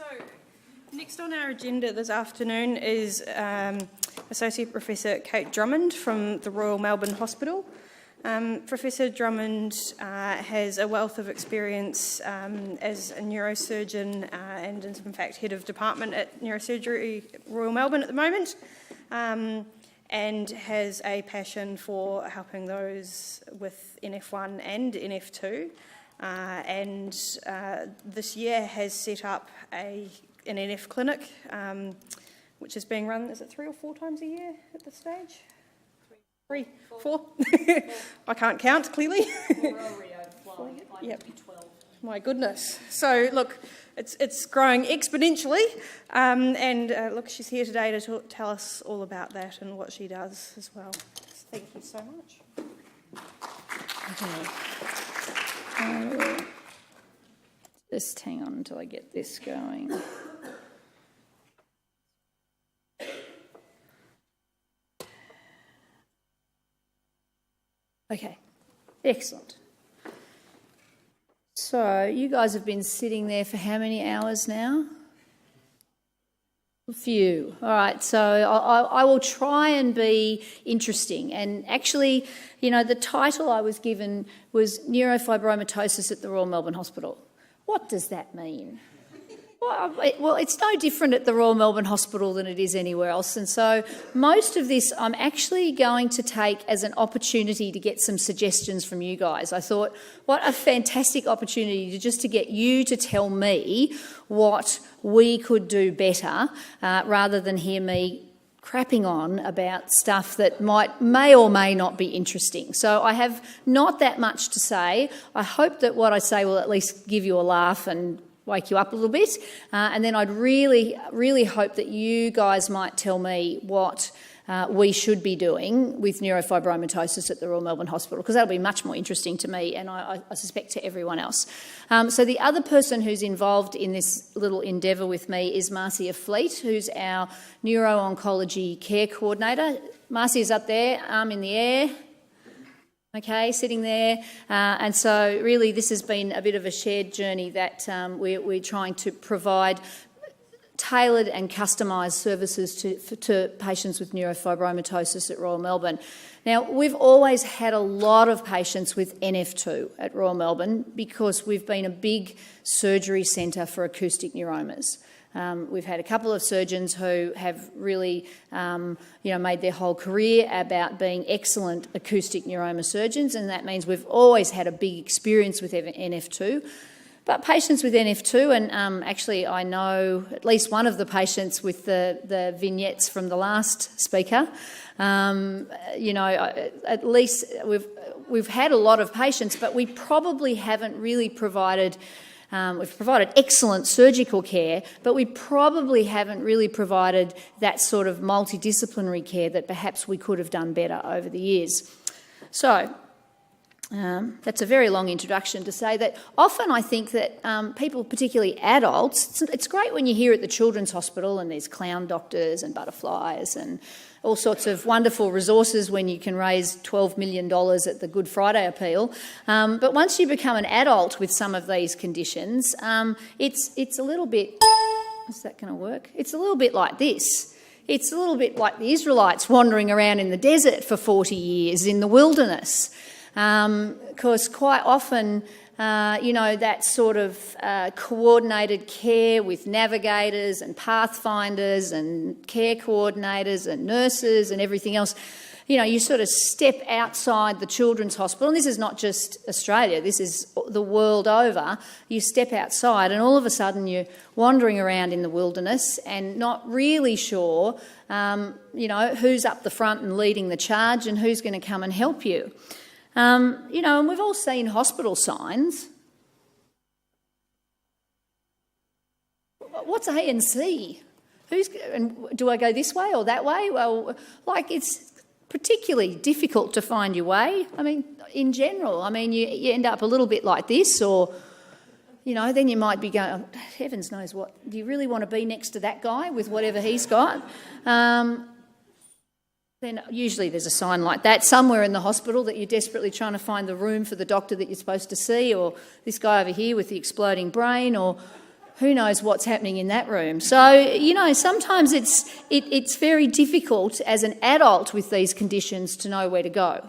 So, next on our agenda this afternoon is Associate Professor Kate Drummond from the Royal Melbourne Hospital. Professor Drummond has a wealth of experience as a neurosurgeon and is in fact head of department at neurosurgery Royal Melbourne at the moment, and has a passion for helping those with NF1 and NF2. And this year has set up an NF clinic, which is being run, is it 3 or 4 times a year at this stage? 3, 4? I can't count, clearly. Yep. My goodness. So, look, it's growing exponentially. Look, she's here today to tell us all about that and what she does as well. Thank you so much. Okay. Just hang on until I get this going. Okay, excellent. So you guys have been sitting there for how many hours now? A few. All right, so I will try and be interesting. And actually, you know, the title I was given was Neurofibromatosis at the Royal Melbourne Hospital. What does that mean? Well, it's no different at the Royal Melbourne Hospital than it is anywhere else. And so most of this I'm actually going to take as an opportunity to get some suggestions from you guys. I thought, what a fantastic opportunity to get you to tell me what we could do better rather than hear me crapping on about stuff that may or may not be interesting. So I have not that much to say. I hope that what I say will at least give you a laugh and wake you up a little bit. And then I'd really, really hope that you guys might tell me what we should be doing with neurofibromatosis at the Royal Melbourne Hospital, because that'll be much more interesting to me and I suspect to everyone else. So the other person who's involved in this little endeavour with me is Marcia Fleet, who's our neuro-oncology care coordinator. Marcia's up there, arm in the air. Okay, sitting there. And so really this has been a bit of a shared journey that we're trying to provide tailored and customised services to patients with neurofibromatosis at Royal Melbourne. Now, we've always had a lot of patients with NF2 at Royal Melbourne because we've been a big surgery centre for acoustic neuromas. We've had a couple of surgeons who have really, made their whole career about being excellent acoustic neuroma surgeons, and that means we've always had a big experience with NF2. But patients with NF2, and actually I know at least one of the patients with the vignettes from the last speaker, at least we've had a lot of patients, but we probably haven't really provided. We've provided excellent surgical care, but we probably haven't really provided that sort of multidisciplinary care that perhaps we could have done better over the years. So that's a very long introduction to say that often I think that people, particularly adults, it's great when you hear at the Children's Hospital and there's clown doctors and butterflies and all sorts of wonderful resources when you can raise $12 million at the Good Friday appeal. But once you become an adult with some of these conditions, it's a little bit... Is that going to work? It's a little bit like this. It's a little bit like the Israelites wandering around in the desert for 40 years in the wilderness. Because quite often... that sort of coordinated care with navigators and pathfinders and care coordinators and nurses and everything else, you sort of step outside the Children's Hospital, and this is not just Australia, this is the world over. You step outside and all of a sudden you're wandering around in the wilderness and not really sure, who's up the front and leading the charge and who's going to come and help you. And we've all seen hospital signs. What's A and C? And do I go this way or that way? Well, it's particularly difficult to find your way. I mean, in general, you end up a little bit like this, or, then you might be going, oh, heavens knows what, do you really want to be next to that guy with whatever he's got? Then usually there's a sign like that somewhere in the hospital that you're desperately trying to find the room for the doctor that you're supposed to see, or this guy over here with the exploding brain, or who knows what's happening in that room? So, you know, sometimes it's very difficult as an adult with these conditions to know where to go.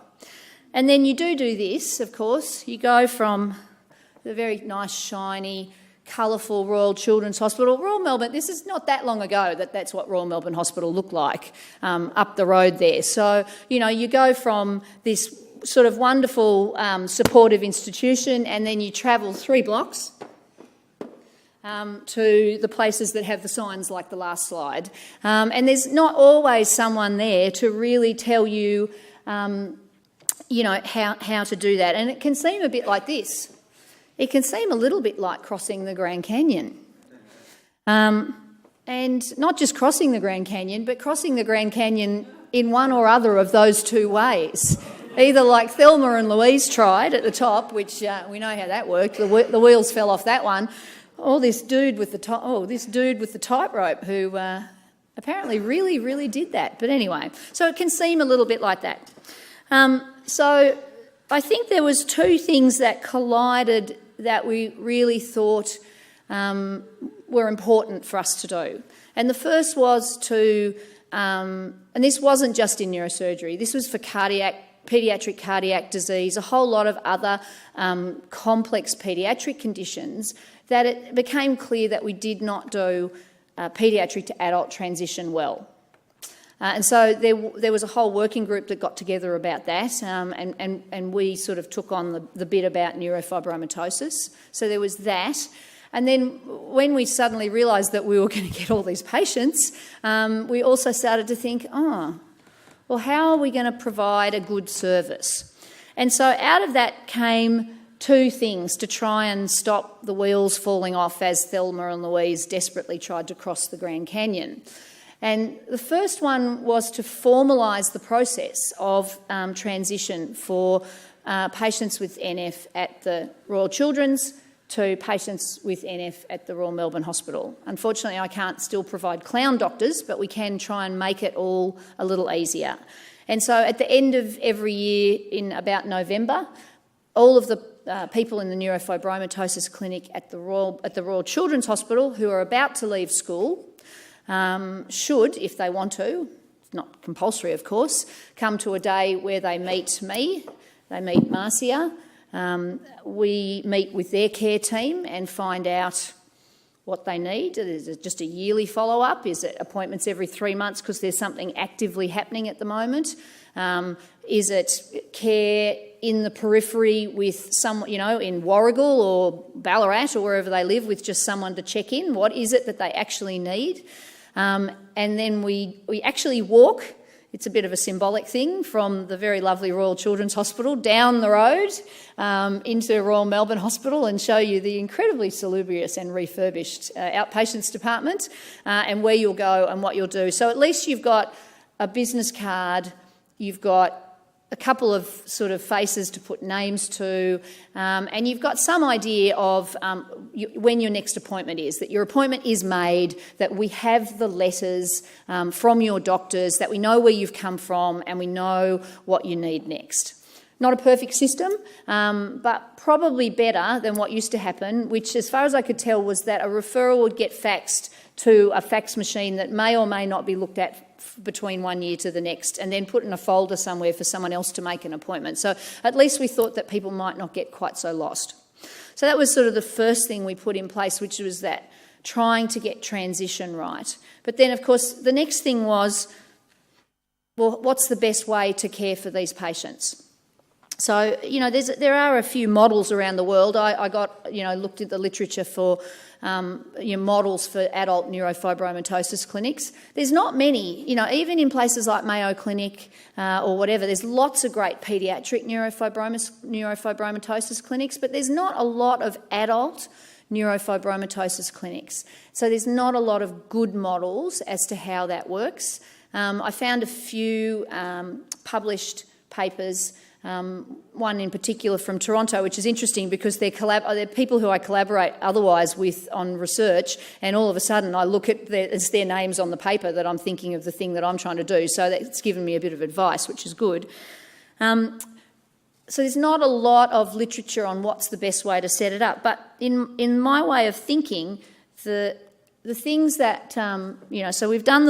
And then you do this, of course. You go from the very nice, shiny, colourful Royal Children's Hospital. Royal Melbourne, this is not that long ago that's what Royal Melbourne Hospital looked like up the road there. So, you know, you go from this sort of wonderful supportive institution and then you travel 3 blocks to the places that have the signs like the last slide. And there's not always someone there to really tell you, you know, how to do that. And it can seem a bit like this. It can seem a little bit like crossing the Grand Canyon. And not just crossing the Grand Canyon, but crossing the Grand Canyon in one or other of those 2 ways. Either like Thelma and Louise tried at the top, which we know how that worked. The wheels fell off that one. Or this dude with the tightrope who apparently really, really did that. But anyway, so it can seem a little bit like that. So I think there was 2 things that collided that we really thought were important for us to do. And the first was to, and this wasn't just in neurosurgery, this was for paediatric cardiac disease, a whole lot of other complex paediatric conditions, that it became clear that we did not do paediatric to adult transition well. And so there was a whole working group that got together about that, and we sort of took on the bit about neurofibromatosis. So there was that. And then when we suddenly realised that we were going to get all these patients, we also started to think, well, how are we going to provide a good service? And so out of that came 2 things to try and stop the wheels falling off as Thelma and Louise desperately tried to cross the Grand Canyon. And the first one was to formalise the process of transition for patients with NF at the Royal Children's to patients with NF at the Royal Melbourne Hospital. Unfortunately, I can't still provide clown doctors, but we can try and make it all a little easier. And so at the end of every year in about November, all of the people in the neurofibromatosis clinic at the Royal Children's Hospital who are about to leave school should, if they want to, it's not compulsory of course, come to a day where they meet me, they meet Marcia, we meet with their care team and find out what they need. Is it just a yearly follow-up? Is it appointments every 3 months because there's something actively happening at the moment? Is it care in the periphery with someone, you know, in Warragul or Ballarat or wherever they live, with just someone to check in? What is it that they actually need? And then we actually walk, it's a bit of a symbolic thing, from the very lovely Royal Children's Hospital down the road into Royal Melbourne Hospital and show you the incredibly salubrious and refurbished outpatients department and where you'll go and what you'll do. So at least you've got a business card, you've got a couple of sort of faces to put names to, and you've got some idea of when your next appointment is, that your appointment is made, that we have the letters from your doctors, that we know where you've come from and we know what you need next. Not a perfect system, but probably better than what used to happen, which as far as I could tell was that a referral would get faxed to a fax machine that may or may not be looked at between 1 year to the next, and then put in a folder somewhere for someone else to make an appointment. So at least we thought that people might not get quite so lost. So that was sort of the first thing we put in place, which was that trying to get transition right. But then, of course, the next thing was, well, what's the best way to care for these patients? So, you know, there are a few models around the world. I looked at the literature for models for adult neurofibromatosis clinics. There's not many, you know, even in places like Mayo Clinic or whatever, there's lots of great paediatric neurofibromatosis clinics, but there's not a lot of adult neurofibromatosis clinics. So there's not a lot of good models as to how that works. I found a few published papers, one in particular from Toronto, which is interesting because they're people who I collaborate otherwise with on research, and all of a sudden I look at it's their names on the paper that I'm thinking of the thing that I'm trying to do. So that's given me a bit of advice, which is good. So there's not a lot of literature on what's the best way to set it up, but in my way of thinking, the things that, so we've done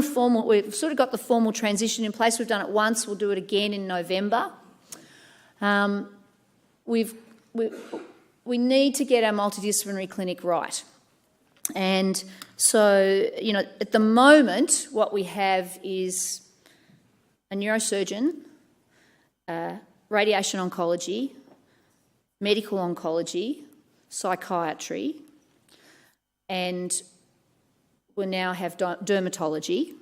we've sort of got the formal transition in place. We've done it once, we'll do it again in November. We need to get our multidisciplinary clinic right. And so, at the moment, what we have is a neurosurgeon, radiation oncology, medical oncology, psychiatry, and we now have dermatology.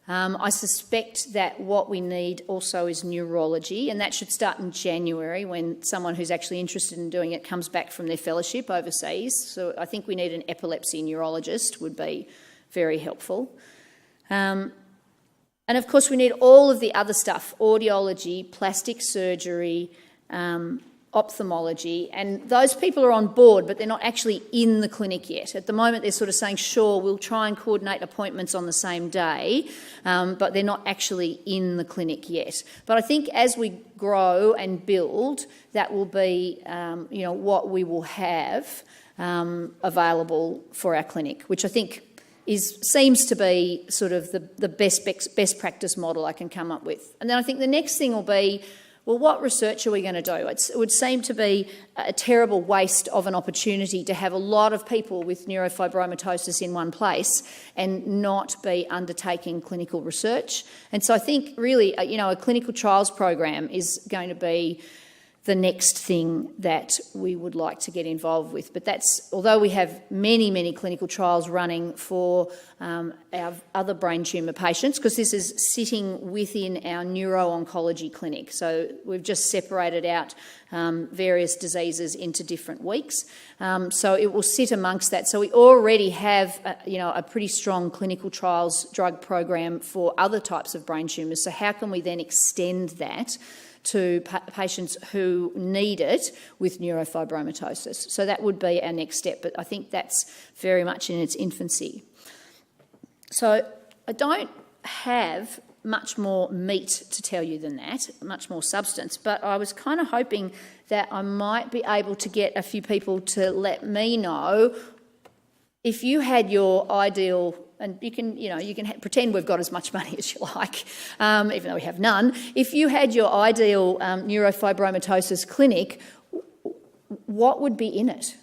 I suspect that what we need also is neurology, and that should start in January when someone who's actually interested in doing it comes back from their fellowship overseas. So I think we need an epilepsy neurologist, would be very helpful. And of course we need all of the other stuff, audiology, plastic surgery, ophthalmology, and those people are on board, but they're not actually in the clinic yet. At the moment, they're sort of saying, sure, we'll try and coordinate appointments on the same day, but they're not actually in the clinic yet. But I think as we grow and build, that will be, what we will have available for our clinic, which I think seems to be sort of the best practice model I can come up with. And then I think the next thing will be, well, what research are we going to do? It would seem to be a terrible waste of an opportunity to have a lot of people with neurofibromatosis in one place and not be undertaking clinical research. And so I think really, a clinical trials program is going to be the next thing that we would like to get involved with. But although we have many, many clinical trials running for our other brain tumour patients, because this is sitting within our neuro-oncology clinic. So we've just separated out various diseases into different weeks. So it will sit amongst that. So we already have, a pretty strong clinical trials drug program for other types of brain tumours. So how can we then extend that to patients who need it with neurofibromatosis? So that would be our next step, but I think that's very much in its infancy. So I don't have much more meat to tell you than that, much more substance, but I was kind of hoping that I might be able to get a few people to let me know if you had your ideal, and you can pretend we've got as much money as you like, even though we have none. If you had your ideal neurofibromatosis clinic, what would be in it?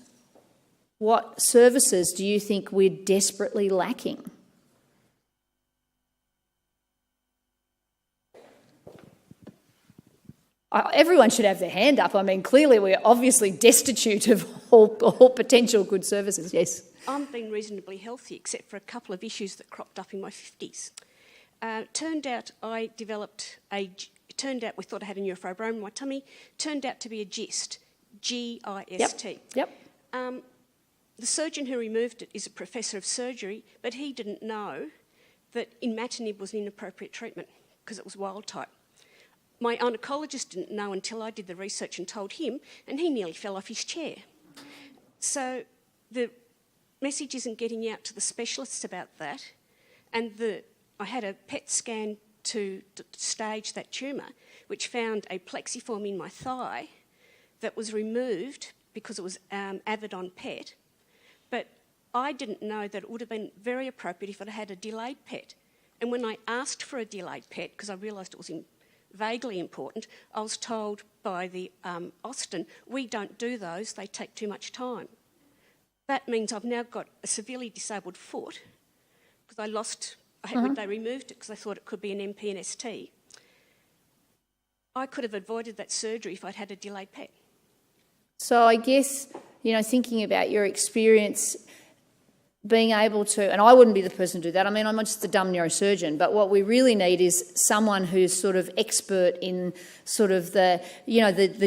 What services do you think we're desperately lacking? Everyone should have their hand up. I mean, clearly we're obviously destitute of all potential good services. Yes. I've been reasonably healthy, except for a couple of issues that cropped up in my 50s. Turned out we thought I had a neurofibroma in my tummy. Turned out to be a GIST, G-I-S-T. Yep. The surgeon who removed it is a professor of surgery, but he didn't know that imatinib was an inappropriate treatment because it was wild type. My oncologist didn't know until I did the research and told him, and he nearly fell off his chair. So the message isn't getting out to the specialists about that. And I had a PET scan to stage that tumour, which found a plexiform in my thigh that was removed because it was avid on PET. But I didn't know that it would have been very appropriate if it had a delayed PET. And when I asked for a delayed PET, because I realised it was vaguely important, I was told by the Austin, we don't do those, they take too much time. That means I've now got a severely disabled foot because they removed it because they thought it could be an MP and ST. I could have avoided that surgery if I'd had a delayed PET. So I guess, thinking about your experience, being able to, and I wouldn't be the person to do that. I mean, I'm just a dumb neurosurgeon, but what we really need is someone who's sort of expert in sort of the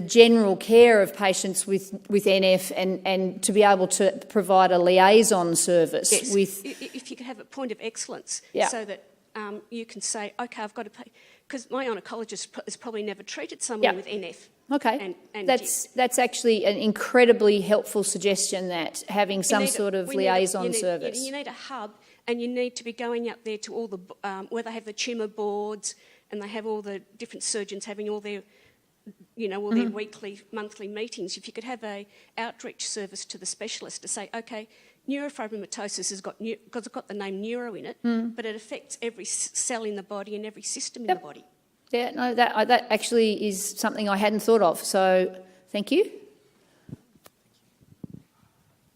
general care of patients with NF and to be able to provide a liaison service. Yes. With... If you could have a point of excellence so that you can say, OK, I've got to pay, because my oncologist has probably never treated someone with NF. Okay, and that's actually an incredibly helpful suggestion, that having some sort of liaison service. You need a hub, and you need to be going up there to all the where they have the tumour boards, and they have all the different surgeons having all their or their weekly, monthly meetings, if you could have a outreach service to the specialist to say, okay, neurofibromatosis has got because it's got the name neuro in it, but it affects every cell in the body and every system in the body. Yeah, no, that actually is something I hadn't thought of, so thank you.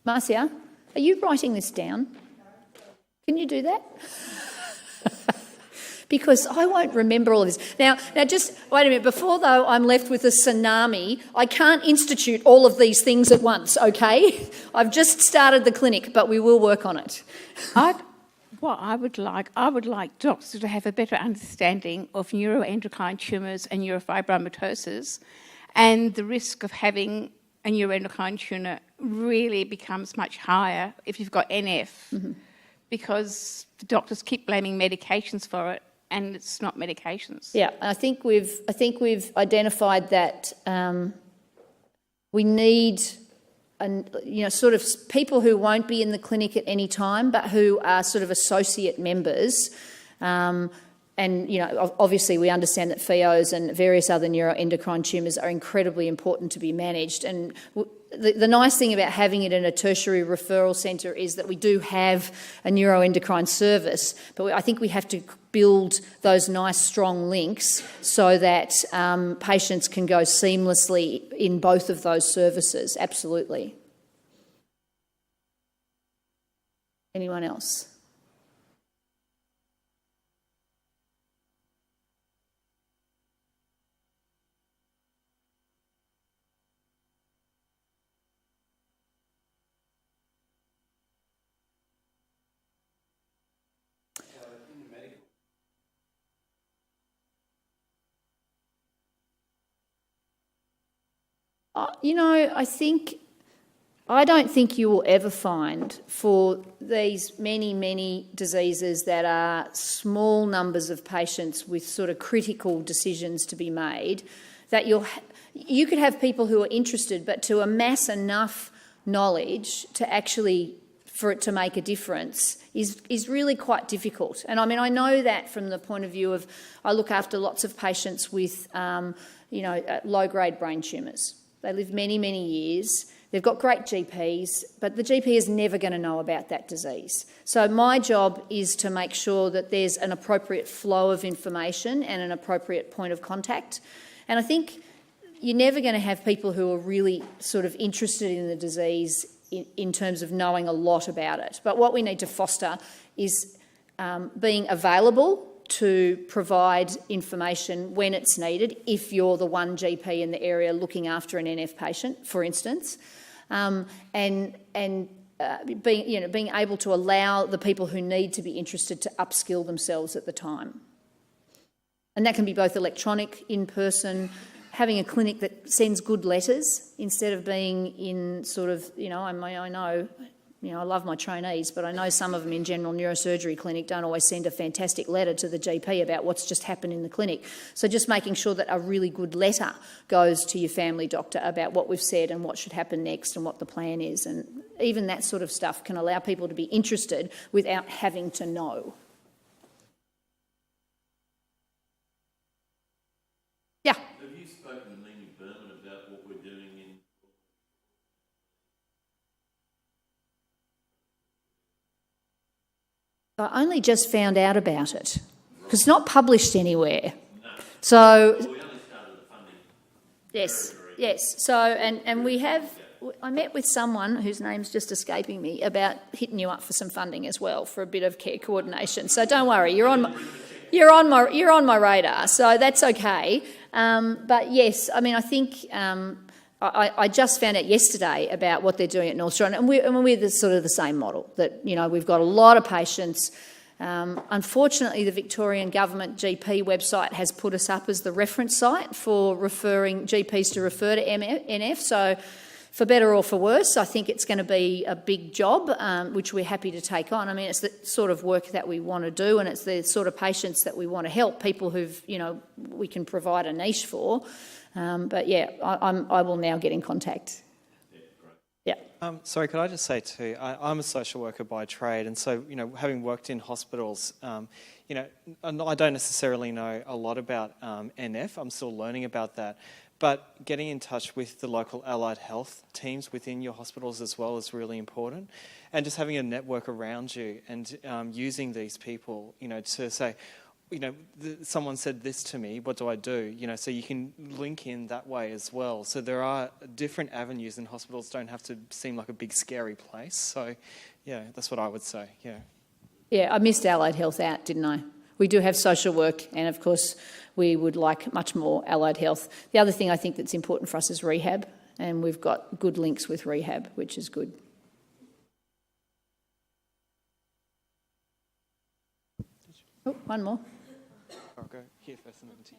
Marcia, are you writing this down? Can you do that? Because I won't remember all of this. Now, just wait a minute. Before, though, I'm left with a tsunami, I can't institute all of these things at once, okay? I've just started the clinic, but we will work on it. I would like doctors to have a better understanding of neuroendocrine tumours and neurofibromatosis, and the risk of having a neuroendocrine tumour really becomes much higher if you've got NF, because the doctors keep blaming medications for it, and it's not medications. Yeah, I think we've identified that we need sort of people who won't be in the clinic at any time, but who are sort of associate members. And, obviously we understand that PHEOs and various other neuroendocrine tumours are incredibly important to be managed. And the nice thing about having it in a tertiary referral centre is that we do have a neuroendocrine service, but I think we have to build those nice strong links so that patients can go seamlessly in both of those services. Absolutely. Anyone else? I don't think you will ever find for these many diseases that are small numbers of patients with sort of critical decisions to be made, that you could have people who are interested, but to amass enough knowledge to actually for it to make a difference is really quite difficult. And I know that from the point of view of I look after lots of patients with low-grade brain tumours. They live many years. They've got great GPs, but the GP is never going to know about that disease. So my job is to make sure that there's an appropriate flow of information and an appropriate point of contact. And I think you're never going to have people who are really sort of interested in the disease in terms of knowing a lot about it. But what we need to foster is being available to provide information when it's needed, if you're the one GP in the area looking after an NF patient, for instance, and being able to allow the people who need to be interested to upskill themselves at the time. And that can be both electronic, in-person, having a clinic that sends good letters instead of being in sort of, I love my trainees, but I know some of them in general neurosurgery clinic don't always send a fantastic letter to the GP about what's just happened in the clinic. So just making sure that a really good letter goes to your family doctor about what we've said and what should happen next and what the plan is. And even that sort of stuff can allow people to be interested without having to know. Yeah. Have you spoken to Mimi Berman about what we're doing in... I only just found out about it because it's not published anywhere. No. So, well, we only started the funding. Yes. So, and we have. I met with someone whose name's just escaping me about hitting you up for some funding as well for a bit of care coordination. So don't worry, you're on my radar. So that's okay. But yes, I think. I just found out yesterday about what they're doing at Neurosurgeon, and we're sort of the same model, that, we've got a lot of patients. Unfortunately, the Victorian Government GP website has put us up as the reference site for referring GPs to refer to NF, so for better or for worse, I think it's going to be a big job, which we're happy to take on. It's the sort of work that we want to do, and it's the sort of patients that we want to help, people who've, we can provide a niche for. But yeah, I will now get in contact. Yeah. Sorry, could I just say too, I'm a social worker by trade, and so, having worked in hospitals, I don't necessarily know a lot about NF. I'm still learning about that. But getting in touch with the local allied health teams within your hospitals as well is really important. And just having a network around you and using these people, to say, someone said this to me, what do I do? So you can link in that way as well. So there are different avenues, and hospitals don't have to seem like a big scary place. So, yeah, that's what I would say, yeah. Yeah, I missed allied health out, didn't I? We do have social work, and of course we would like much more allied health. The other thing I think that's important for us is rehab, and we've got good links with rehab, which is good. Oh, one more. I'll go here first and then to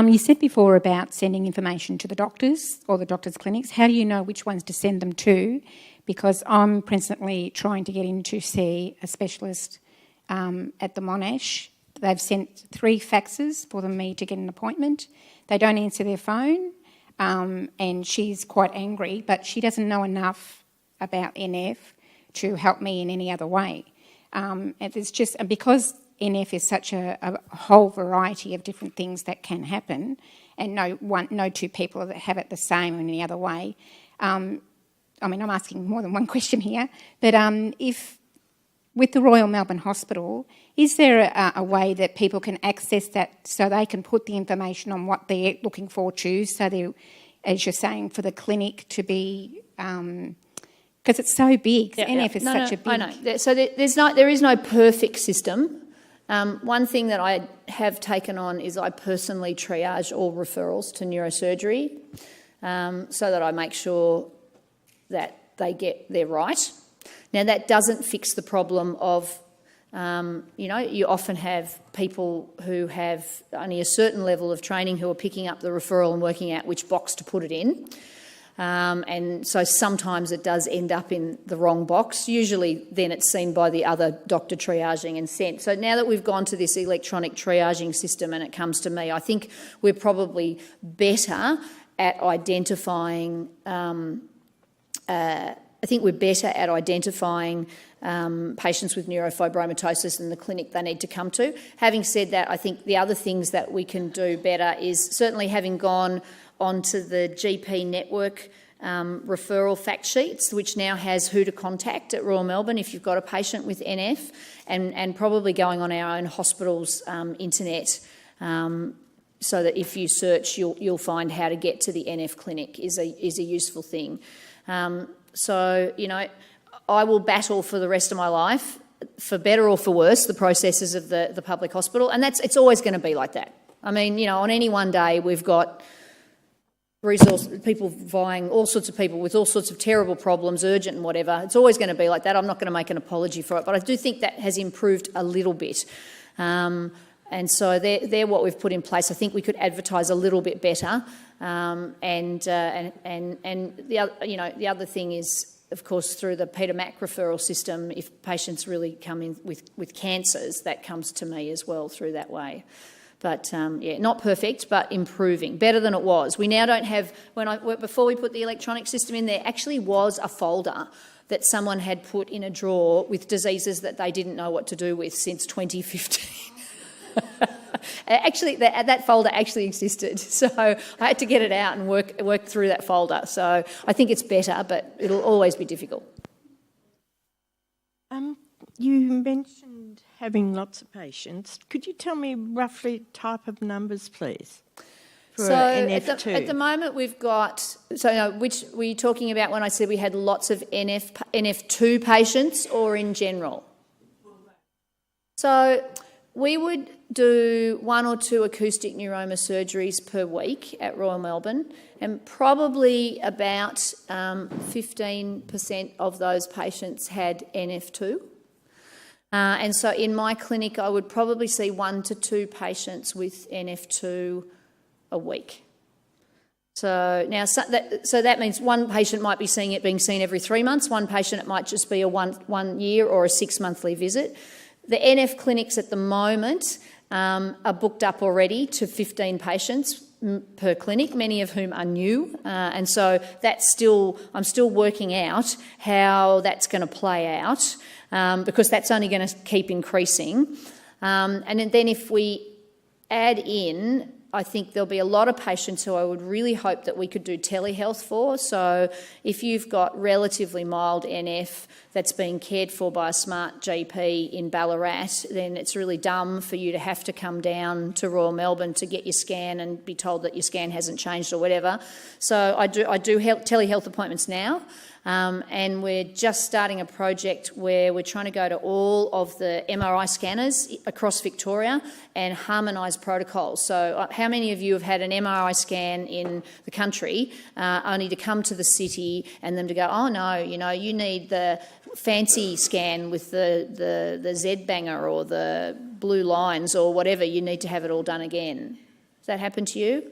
you. You said before about sending information to the doctors or the doctors' clinics. How do you know which ones to send them to? Because I'm presently trying to get in to see a specialist at the Monash. They've sent 3 faxes for me to get an appointment. They don't answer their phone, and she's quite angry, but she doesn't know enough about NF to help me in any other way. And it's just because NF is such a whole variety of different things that can happen, and no two people that have it the same in any other way. I'm asking more than one question here, but if with the Royal Melbourne Hospital, is there a way that people can access that so they can put the information on what they're looking for, choose, so they, as you're saying, for the clinic to be... because it's so big. NF is such a big... I know. So there is no perfect system. One thing that I have taken on is I personally triage all referrals to neurosurgery so that I make sure that they're right. Now, that doesn't fix the problem of, you often have people who have only a certain level of training who are picking up the referral and working out which box to put it in. And so sometimes it does end up in the wrong box. Usually then it's seen by the other doctor triaging and sent. So now that we've gone to this electronic triaging system and it comes to me, I think we're probably better at identifying patients with neurofibromatosis in the clinic they need to come to. Having said that, I think the other things that we can do better is certainly having gone onto the GP network referral fact sheets, which now has who to contact at Royal Melbourne if you've got a patient with NF, and probably going on our own hospital's internet so that if you search, you'll find how to get to the NF clinic is a useful thing. So, I will battle for the rest of my life, for better or for worse, the processes of the public hospital, and it's always going to be like that. I mean, on any one day we've got people vying, all sorts of people with all sorts of terrible problems, urgent and whatever. It's always going to be like that. I'm not going to make an apology for it, but I do think that has improved a little bit. And so they're what we've put in place. I think we could advertise a little bit better. And the other thing is, of course, through the Peter Mac referral system, if patients really come in with cancers, that comes to me as well through that way. But not perfect, but improving, better than it was. We now don't have, before we put the electronic system in, there actually was a folder that someone had put in a drawer with diseases that they didn't know what to do with since 2015. Actually, that folder actually existed, so I had to get it out and work through that folder. So I think it's better, but it'll always be difficult. You mentioned having lots of patients. Could you tell me roughly type of numbers, please? For so NF2? At the moment we've got, which were you talking about when I said we had lots of NF2 patients, or in general? So we would do 1 or 2 acoustic neuroma surgeries per week at Royal Melbourne, and probably about 15% of those patients had NF2. And so in my clinic I would probably see 1 to 2 patients with NF2 a week. So now, so that means one patient might be being seen every 3 months, one patient it might just be a one year or a 6 monthly visit. The NF clinics at the moment are booked up already to 15 patients per clinic, many of whom are new, and so I'm still working out how that's going to play out, because that's only going to keep increasing. And then if we add in I think there'll be a lot of patients who I would really hope that we could do telehealth for. So if you've got relatively mild NF that's being cared for by a smart GP in Ballarat, then it's really dumb for you to have to come down to Royal Melbourne to get your scan and be told that your scan hasn't changed or whatever. So I do telehealth appointments now. And we're just starting a project where we're trying to go to all of the MRI scanners across Victoria and harmonise protocols. So how many of you have had an MRI scan in the country only to come to the city and them to go, oh no, you need the fancy scan with the Z-banger or the blue lines or whatever, you need to have it all done again. Does that happen to you?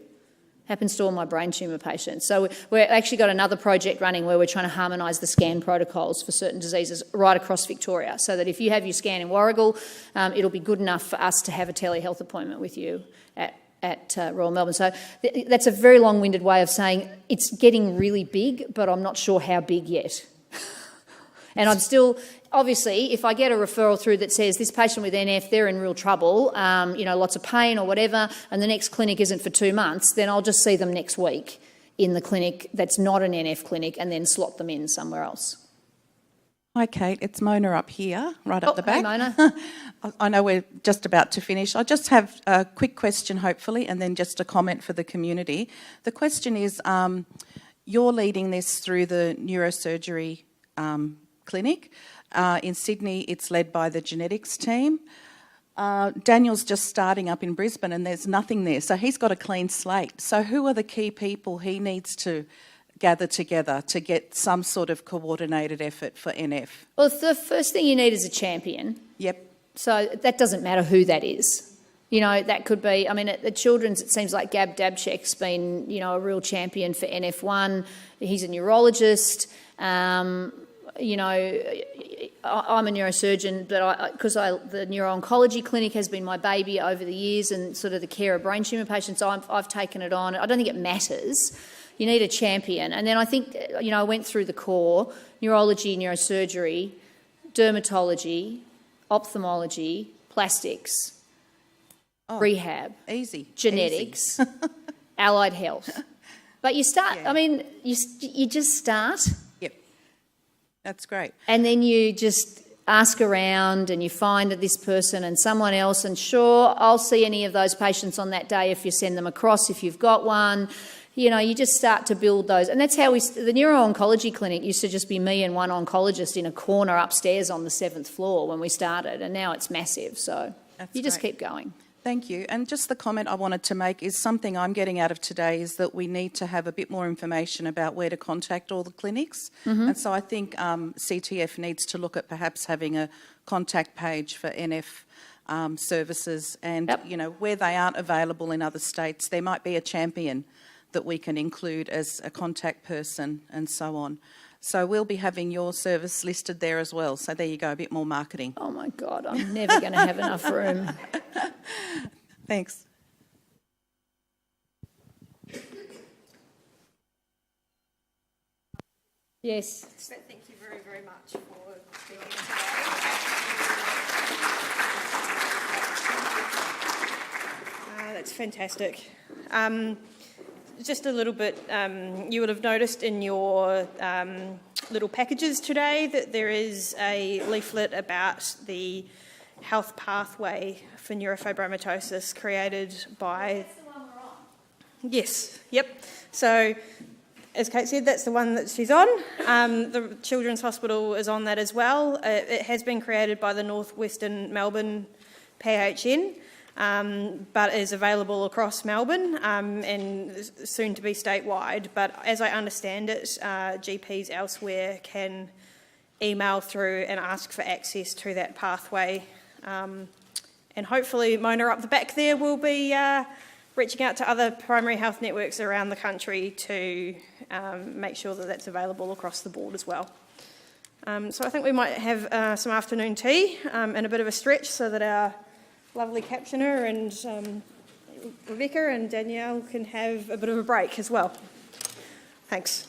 Happens to all my brain tumour patients. So we've actually got another project running where we're trying to harmonise the scan protocols for certain diseases right across Victoria, so that if you have your scan in Warragul, it'll be good enough for us to have a telehealth appointment with you at Royal Melbourne. So that's a very long-winded way of saying it's getting really big, but I'm not sure how big yet. And I'm still, obviously, if I get a referral through that says this patient with NF, they're in real trouble, lots of pain or whatever, and the next clinic isn't for 2 months, then I'll just see them next week in the clinic that's not an NF clinic and then slot them in somewhere else. Hi, Kate. It's Mona up here, right at the back. Hey, Mona. I know we're just about to finish. I just have a quick question, hopefully, and then just a comment for the community. The question is, you're leading this through the neurosurgery clinic. In Sydney, it's led by the genetics team. Daniel's just starting up in Brisbane and there's nothing there, so he's got a clean slate. So who are the key people he needs to gather together to get some sort of coordinated effort for NF? Well, the first thing you need is a champion. Yep. So that doesn't matter who that is. That could be, at the children's, it seems like Gab Dabchek's been, a real champion for NF1. He's a neurologist. I'm a neurosurgeon, but because the neuro-oncology clinic has been my baby over the years, and sort of the care of brain tumour patients, I've taken it on. I don't think it matters. You need a champion. And then I think, I went through the core: neurology, neurosurgery, dermatology, ophthalmology, plastics, rehab, easy, genetics, allied health. But you start, you just start. That's great. And then you just ask around and you find this person and someone else, and sure, I'll see any of those patients on that day if you send them across, if you've got one. You just start to build those. And that's how the neuro-oncology clinic used to just be me and one oncologist in a corner upstairs on the 7th floor when we started, and now it's massive. So you just keep going. Thank you. And just the comment I wanted to make is something I'm getting out of today is that we need to have a bit more information about where to contact all the clinics. Mm-hmm. And so I think CTF needs to look at perhaps having a contact page for NF services, and, where they aren't available in other states, there might be a champion that we can include as a contact person and so on. So we'll be having your service listed there as well. So there you go, a bit more marketing. Oh my God, I'm never going to have enough room. Thanks. Yes. Thank you very, very much for speaking today. That's fantastic. Just a little bit, you would have noticed in your little packages today that there is a leaflet about the health pathway for neurofibromatosis created by... That's the one we're on. Yes, yep. So, as Kate said, that's the one that she's on. The Children's Hospital is on that as well. It has been created by the Northwestern Melbourne PHN, but is available across Melbourne and soon to be statewide. But as I understand it, GPs elsewhere can email through and ask for access to that pathway. And hopefully Mona up the back there will be reaching out to other primary health networks around the country to make sure that that's available across the board as well. So I think we might have some afternoon tea and a bit of a stretch so that our lovely captioner and Rebecca and Danielle can have a bit of a break as well. Thanks.